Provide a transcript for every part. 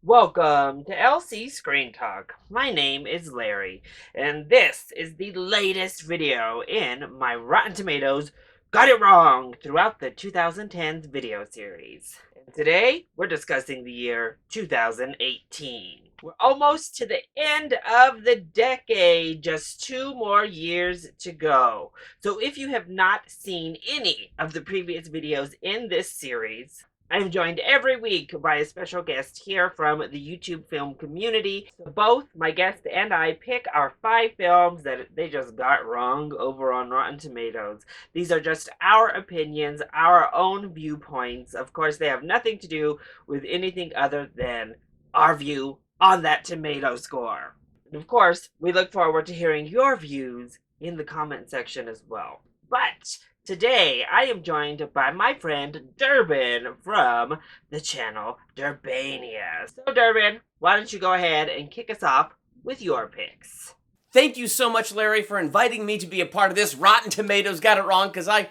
Welcome to LC Screen Talk. My name is Larry, and this is the latest video in my Rotten Tomatoes Got It Wrong throughout the 2010s video series. And today, we're discussing the year 2018. We're almost to the end of the decade, just 2 more years to go. So if you have not seen any of the previous videos in this series, I'm joined every week by a special guest here from the YouTube film community. So both my guest and I pick our 5 films that they just got wrong over on Rotten Tomatoes. These are just our opinions, our own viewpoints. Of course, they have nothing to do with anything other than our view on that tomato score. And of course, we look forward to hearing your views in the comment section as well. But today, I am joined by my friend Durban from the channel Durbania. So, Durban, why don't you go ahead and kick us off with your picks? Thank you so much, Larry, for inviting me to be a part of this Rotten Tomatoes Got It Wrong, because I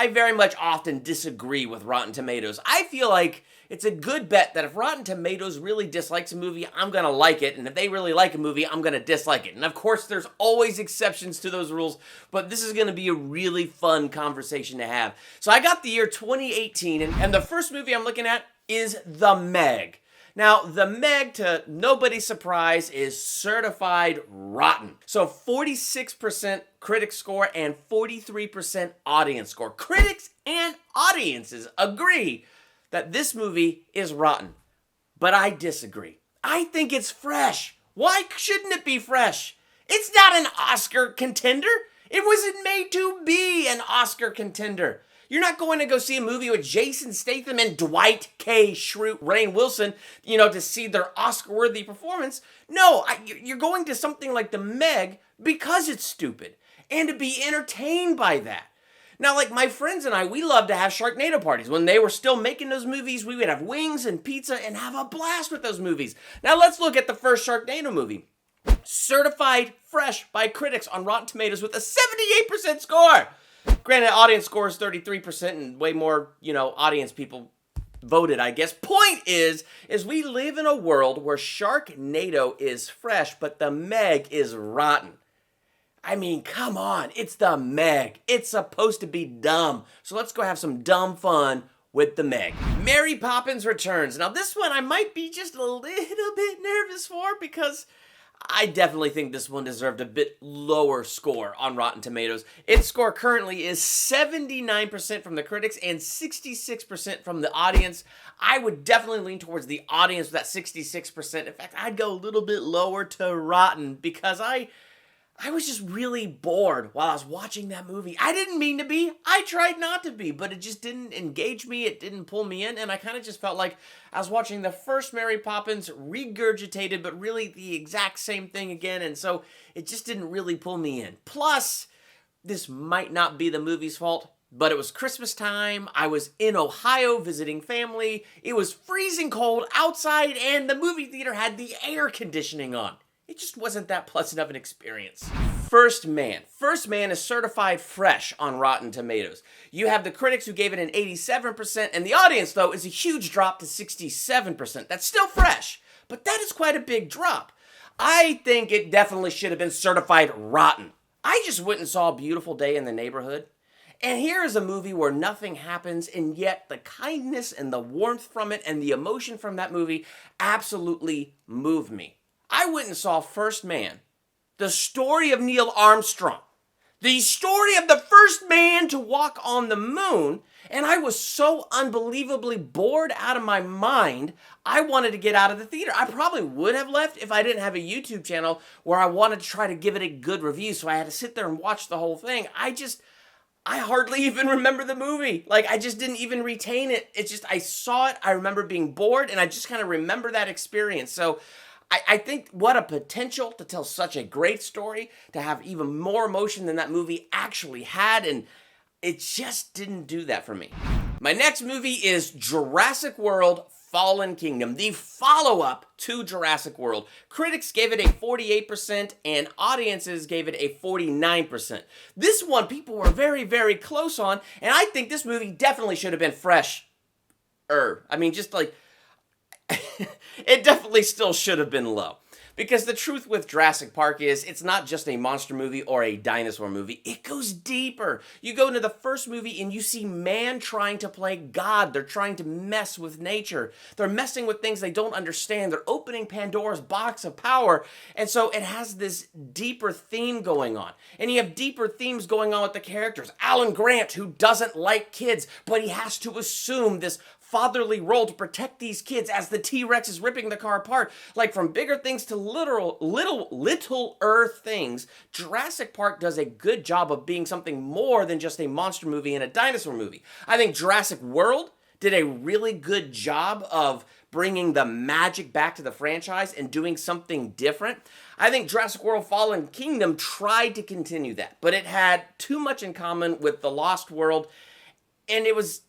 very much often disagree with Rotten Tomatoes. I feel like it's a good bet that if Rotten Tomatoes really dislikes a movie, I'm going to like it, and if they really like a movie, I'm going to dislike it. And of course, there's always exceptions to those rules, but this is going to be a really fun conversation to have. So I got the year 2018, and the first movie I'm looking at is The Meg. Now, The Meg, to nobody's surprise, is certified rotten. So 46% critic score and 43% audience score. Critics and audiences agree that this movie is rotten. But I disagree. I think it's fresh. Why shouldn't it be fresh? It's not an Oscar contender. It wasn't made to be an Oscar contender. You're not going to go see a movie with Jason Statham and Dwight K. Schrute, Rainn Wilson, to see their Oscar-worthy performance. No, you're going to something like The Meg because it's stupid and to be entertained by that. Now, like my friends and I, we love to have Sharknado parties. When they were still making those movies, we would have wings and pizza and have a blast with those movies. Now, let's look at the first Sharknado movie. Certified fresh by critics on Rotten Tomatoes with a 78% score. Granted, audience score is 33% and way more, audience people voted, I guess. Point is we live in a world where Sharknado is fresh, but The Meg is rotten. I mean, come on, it's The Meg. It's supposed to be dumb. So let's go have some dumb fun with The Meg. Mary Poppins Returns. Now this one I might be just a little bit nervous for because I definitely think this one deserved a bit lower score on Rotten Tomatoes. Its score currently is 79% from the critics and 66% from the audience. I would definitely lean towards the audience with that 66%. In fact, I'd go a little bit lower to rotten because I was just really bored while I was watching that movie. I didn't mean to be. I tried not to be, but it just didn't engage me. It didn't pull me in, and I kind of just felt like I was watching the first Mary Poppins regurgitated, but really the exact same thing again, and so it just didn't really pull me in. Plus, this might not be the movie's fault, but it was Christmas time. I was in Ohio visiting family. It was freezing cold outside, and the movie theater had the air conditioning on. It just wasn't that pleasant of an experience. First Man. First Man is certified fresh on Rotten Tomatoes. You have the critics who gave it an 87%, and the audience, though, is a huge drop to 67%. That's still fresh, but that is quite a big drop. I think it definitely should have been certified rotten. I just went and saw A Beautiful Day in the Neighborhood, and here is a movie where nothing happens, and yet the kindness and the warmth from it and the emotion from that movie absolutely moved me. I went and saw First Man, the story of Neil Armstrong, the story of the first man to walk on the moon, and I was so unbelievably bored out of my mind, I wanted to get out of the theater. I probably would have left if I didn't have a YouTube channel where I wanted to try to give it a good review, so I had to sit there and watch the whole thing. I hardly even remember the movie. I just didn't even retain it. It's just, I saw it, I remember being bored, and I just kind of remember that experience. So I think what a potential to tell such a great story, to have even more emotion than that movie actually had, and it just didn't do that for me. My next movie is Jurassic World Fallen Kingdom, the follow-up to Jurassic World. Critics gave it a 48% and audiences gave it a 49%. This one people were very, very close on, and I think this movie definitely should have been fresh. I mean, just like, It definitely still should have been low. Because the truth with Jurassic Park is it's not just a monster movie or a dinosaur movie. It goes deeper. You go into the first movie and you see man trying to play God. They're trying to mess with nature. They're messing with things they don't understand. They're opening Pandora's box of power. And so it has this deeper theme going on. And you have deeper themes going on with the characters. Alan Grant, who doesn't like kids, but he has to assume this fatherly role to protect these kids as the T-Rex is ripping the car apart. Like, from bigger things to littler things, Jurassic Park does a good job of being something more than just a monster movie and a dinosaur movie. I think Jurassic World did a really good job of bringing the magic back to the franchise and doing something different. I think Jurassic World Fallen Kingdom tried to continue that, but it had too much in common with The Lost World, and it was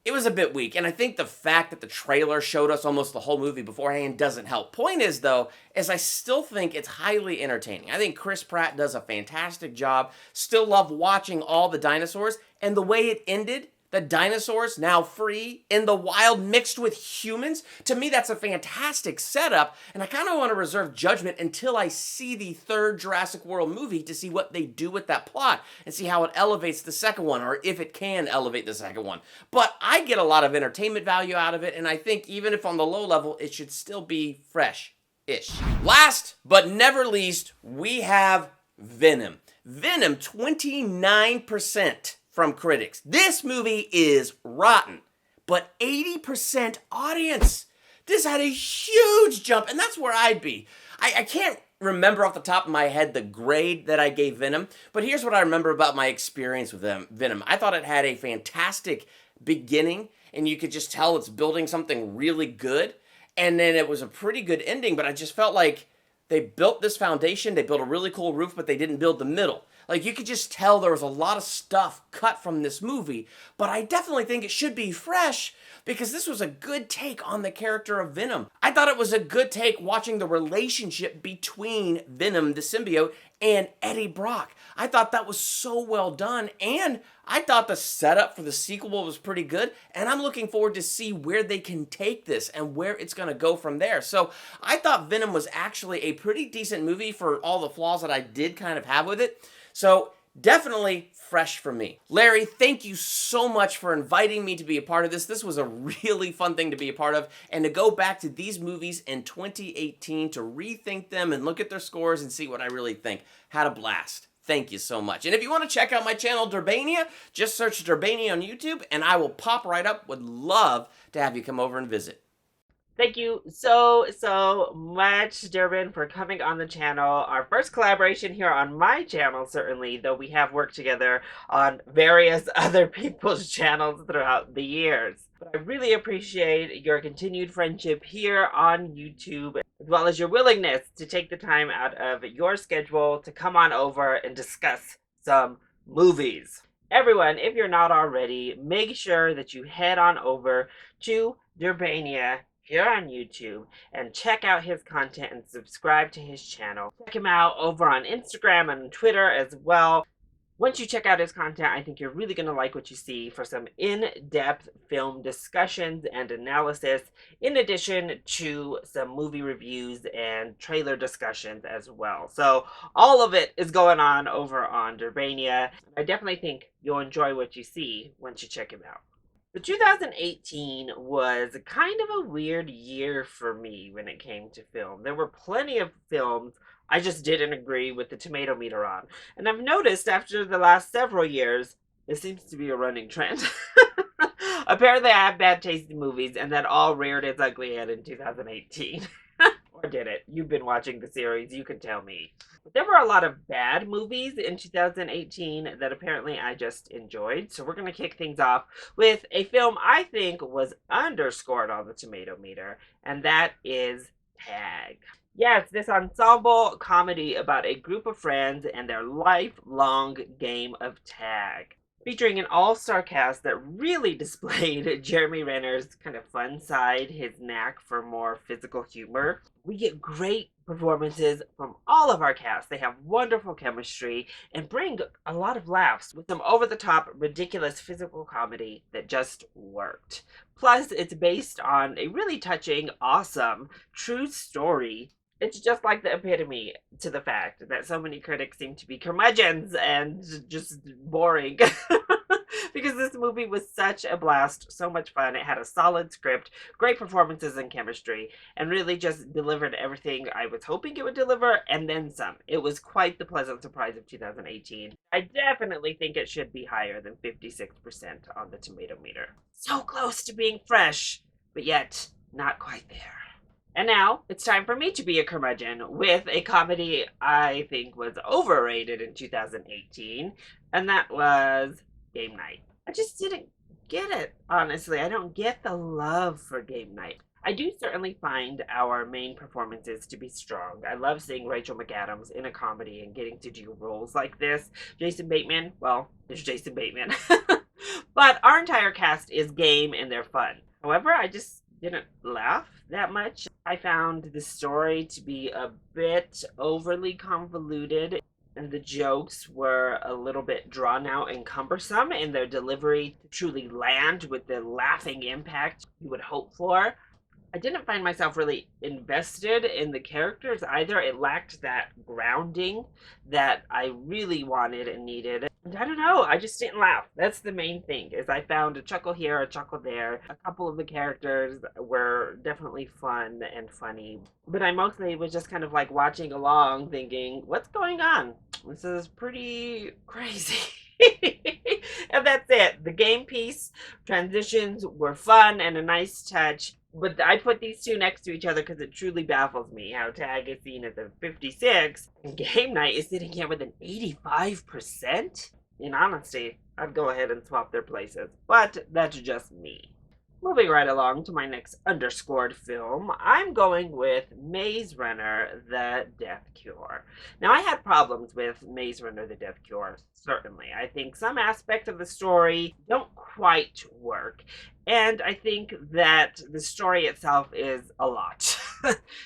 a bit weak, and I think the fact that the trailer showed us almost the whole movie beforehand doesn't help. Point is, though, is I still think it's highly entertaining. I think Chris Pratt does a fantastic job. Still love watching all the dinosaurs, and the way it ended, the dinosaurs now free in the wild mixed with humans, to me that's a fantastic setup, and I kind of want to reserve judgment until I see the third Jurassic World movie to see what they do with that plot and see how it elevates the second one, or if it can elevate the second one. But I get a lot of entertainment value out of it, and I think even if on the low level, it should still be fresh-ish. Last but never least, we have Venom. Venom, 29% from critics. This movie is rotten, but 80% audience. This had a huge jump, and that's where I'd be. I can't remember off the top of my head the grade that I gave Venom, but here's what I remember about my experience with Venom. I thought it had a fantastic beginning, and you could just tell it's building something really good, and then it was a pretty good ending, but I just felt like they built this foundation, they built a really cool roof, but they didn't build the middle. Like, you could just tell there was a lot of stuff cut from this movie, but I definitely think it should be fresh because this was a good take on the character of Venom. I thought it was a good take watching the relationship between Venom, the symbiote, and Eddie Brock. I thought that was so well done, and I thought the setup for the sequel was pretty good, and I'm looking forward to see where they can take this and where it's going to go from there. So I thought Venom was actually a pretty decent movie for all the flaws that I did kind of have with it. So definitely fresh for me. Larry, thank you so much for inviting me to be a part of this. This was a really fun thing to be a part of, and to go back to these movies in 2018 to rethink them and look at their scores and see what I really think. Had a blast. Thank you so much. And if you want to check out my channel, Durbania, just search Durbania on YouTube, and I will pop right up. Would love to have you come over and visit. Thank you so much, Durban, for coming on the channel. Our first collaboration here on my channel, certainly, though we have worked together on various other people's channels throughout the years. But I really appreciate your continued friendship here on YouTube, as well as your willingness to take the time out of your schedule to come on over and discuss some movies. Everyone, if you're not already, make sure that you head on over to Durbania here on YouTube and check out his content and subscribe to his channel. Check him out over on Instagram and Twitter as well. Once you check out his content, I think you're really going to like what you see for some in-depth film discussions and analysis, in addition to some movie reviews and trailer discussions as well. So all of it is going on over on Durbania. I definitely think you'll enjoy what you see once you check him out. The 2018 was kind of a weird year for me when it came to film. There were plenty of films I just didn't agree with the tomato meter on. And I've noticed after the last several years, it seems to be a running trend. Apparently I have bad taste in movies, and that all reared its ugly head in 2018. Or did it? You've been watching the series, you can tell me. But there were a lot of bad movies in 2018 that apparently I just enjoyed. So we're going to kick things off with a film I think was underscored on the tomato meter, and that is Tag. Yes, this ensemble comedy about a group of friends and their lifelong game of tag. featuring an all-star cast that really displayed Jeremy Renner's kind of fun side, his knack for more physical humor. We get great performances from all of our cast. They have wonderful chemistry and bring a lot of laughs with some over-the-top, ridiculous physical comedy that just worked. Plus, it's based on a really touching, awesome, true story. It's just like the epitome to the fact that so many critics seem to be curmudgeons and just boring. Because this movie was such a blast, so much fun. It had a solid script, great performances and chemistry, and really just delivered everything I was hoping it would deliver, and then some. It was quite the pleasant surprise of 2018. I definitely think it should be higher than 56% on the tomato meter. So close to being fresh, but yet not quite there. And now it's time for me to be a curmudgeon with a comedy I think was overrated in 2018, and that was Game Night. I just didn't get it, honestly. I don't get the love for Game Night. I do certainly find our main performances to be strong. I love seeing Rachel McAdams in a comedy and getting to do roles like this. Jason Bateman, well, there's Jason Bateman. But our entire cast is game and they're fun. However, I just didn't laugh that much. I found the story to be a bit overly convoluted, and the jokes were a little bit drawn out and cumbersome in their delivery to truly land with the laughing impact you would hope for. I didn't find myself really invested in the characters either. It lacked that grounding that I really wanted and needed. And I don't know, I just didn't laugh. That's the main thing, is I found a chuckle here, a chuckle there. A couple of the characters were definitely fun and funny. But I mostly was just kind of like watching along thinking, what's going on? This is pretty crazy. And that's it. The game piece transitions were fun and a nice touch. But I put these two next to each other because it truly baffles me how Tag is seen as a 56 and Game Night is sitting here with an 85%. In honesty, I'd go ahead and swap their places, but that's just me. Moving right along to my next underscored film, I'm going with Maze Runner The Death Cure. Now, I had problems with Maze Runner The Death Cure, certainly. I think some aspects of the story don't quite work, and I think that the story itself is a lot.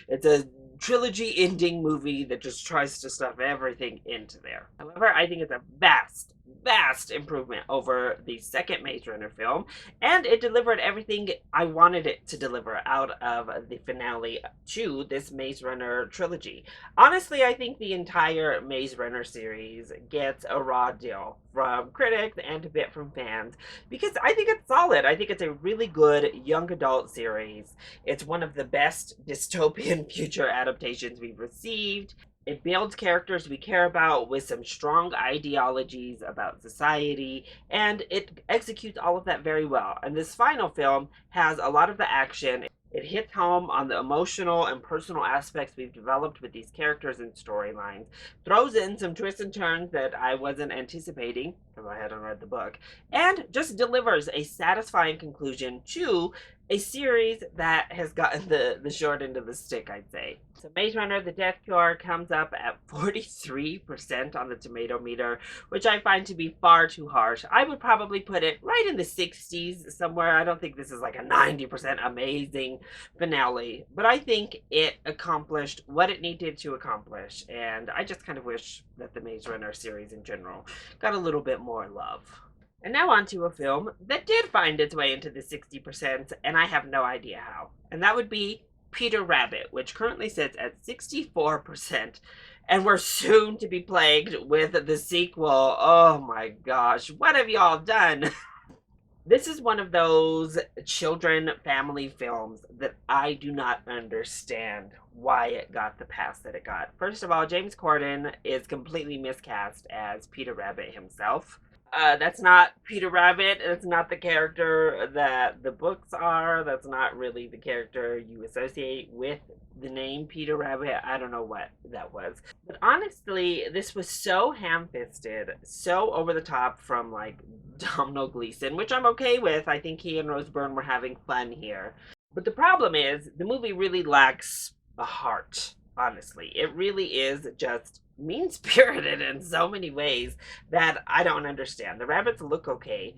It's a trilogy ending movie that just tries to stuff everything into there. However, I think it's a vast improvement over the second Maze Runner film, and it delivered everything I wanted it to deliver out of the finale to this Maze Runner trilogy. Honestly, I think the entire Maze Runner series gets a raw deal from critics and a bit from fans because I think it's solid. I think it's a really good young adult series. It's one of the best dystopian future adaptations we've received. It builds characters we care about with some strong ideologies about society, and it executes all of that very well. And this final film has a lot of the action. It hits home on the emotional and personal aspects we've developed with these characters and storylines, throws in some twists and turns that I wasn't anticipating because I hadn't read the book, and just delivers a satisfying conclusion to a series that has gotten the short end of the stick, I'd say. So Maze Runner The Death Cure comes up at 43% on the tomato meter, which I find to be far too harsh. I would probably put it right in the 60s somewhere. I don't think this is like a 90% amazing finale, but I think it accomplished what it needed to accomplish, and I just kind of wish that the Maze Runner series in general got a little bit more love. And now on to a film that did find its way into the 60%, and I have no idea how. And that would be Peter Rabbit, which currently sits at 64%. And we're soon to be plagued with the sequel. Oh my gosh, what have y'all done? This is one of those children family films that I do not understand why it got the pass that it got. First of all, James Corden is completely miscast as Peter Rabbit himself. That's not Peter Rabbit. That's not the character that the books are. That's not really the character you associate with the name Peter Rabbit. I don't know what that was. But honestly, this was so ham-fisted, so over the top from like Domhnall Gleeson, which I'm okay with. I think he and Rose Byrne were having fun here. But the problem is, the movie really lacks a heart. Honestly, it really is just mean-spirited in so many ways that I don't understand. The rabbits look okay,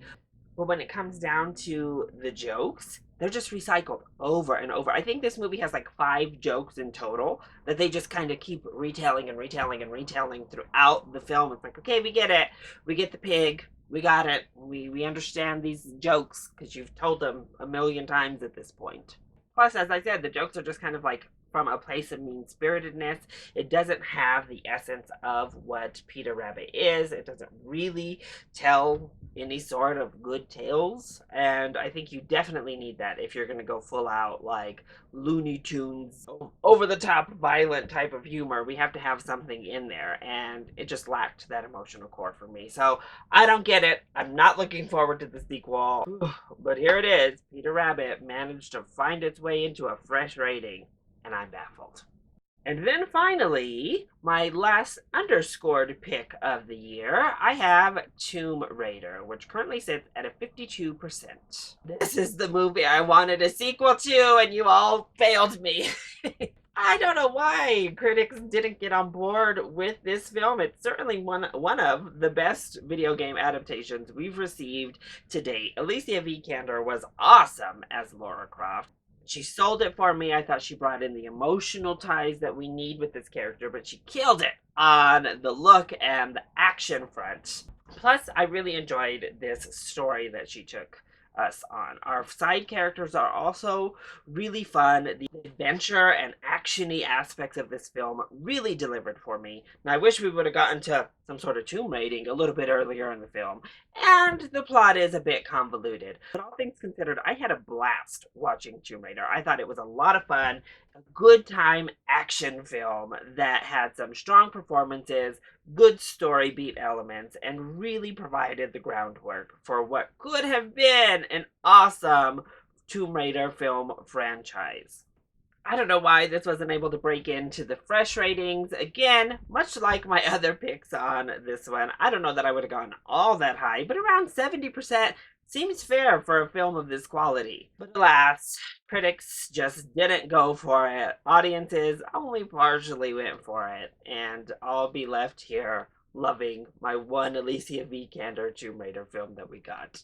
but when it comes down to the jokes, they're just recycled over and over. I think this movie has like 5 jokes in total that they just kind of keep retelling and retelling and retelling throughout the film. It's like, okay, we get it. We get the pig. We got it. We understand these jokes because you've told them a million times at this point. Plus, as I said, the jokes are just kind of like from a place of mean spiritedness. It doesn't have the essence of what Peter Rabbit is. It doesn't really tell any sort of good tales. And I think you definitely need that if you're going to go full out like Looney Tunes, over the top, violent type of humor. We have to have something in there. And it just lacked that emotional core for me. So I don't get it. I'm not looking forward to the sequel. But here it is. Peter Rabbit managed to find its way into a fresh rating, and I'm baffled. And then finally, my last underscored pick of the year, I have Tomb Raider, which currently sits at a 52%. This is the movie I wanted a sequel to, and you all failed me. I don't know why critics didn't get on board with this film. It's certainly one of the best video game adaptations we've received to date. Alicia Vikander was awesome as Lara Croft. She sold it for me. I thought she brought in the emotional ties that we need with this character, but she killed it on the look and the action front. Plus, I really enjoyed this story that she took us on. Our side characters are also really fun. The adventure and actiony aspects of this film really delivered for me. And I wish we would have gotten to some sort of tomb raiding a little bit earlier in the film. And the plot is a bit convoluted. But all things considered, I had a blast watching Tomb Raider. I thought it was a lot of fun, a good time action film that had some strong performances, good story beat elements, and really provided the groundwork for what could have been an awesome Tomb Raider film franchise. I don't know why this wasn't able to break into the fresh ratings. Again, much like my other picks on this one, I don't know that I would have gone all that high, but around 70% seems fair for a film of this quality. But alas, critics just didn't go for it. Audiences only partially went for it, and I'll be left here loving my one Alicia Vikander Tomb Raider film that we got.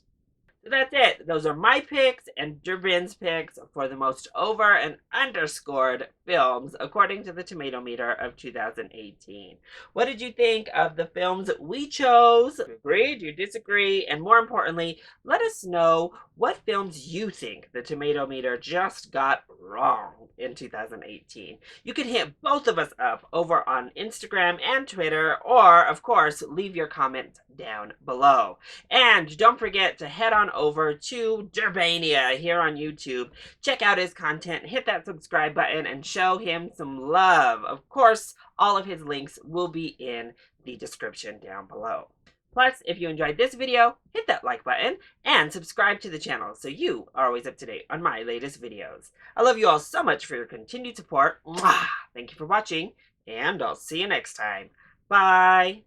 So that's it. Those are my picks and Durban's picks for the most over and underscored films according to the Tomato Meter of 2018. What did you think of the films we chose? Do you agree? Do you disagree? And more importantly, let us know what films you think the Tomato Meter just got wrong in 2018. You can hit both of us up over on Instagram and Twitter, or of course, leave your comments down below. And don't forget to head on over to Durbania here on YouTube. Check out his content, hit that subscribe button, and show him some love. Of course, all of his links will be in the description down below. Plus, if you enjoyed this video, hit that like button and subscribe to the channel so you are always up to date on my latest videos. I love you all so much for your continued support. Mwah! Thank you for watching, and I'll see you next time. Bye!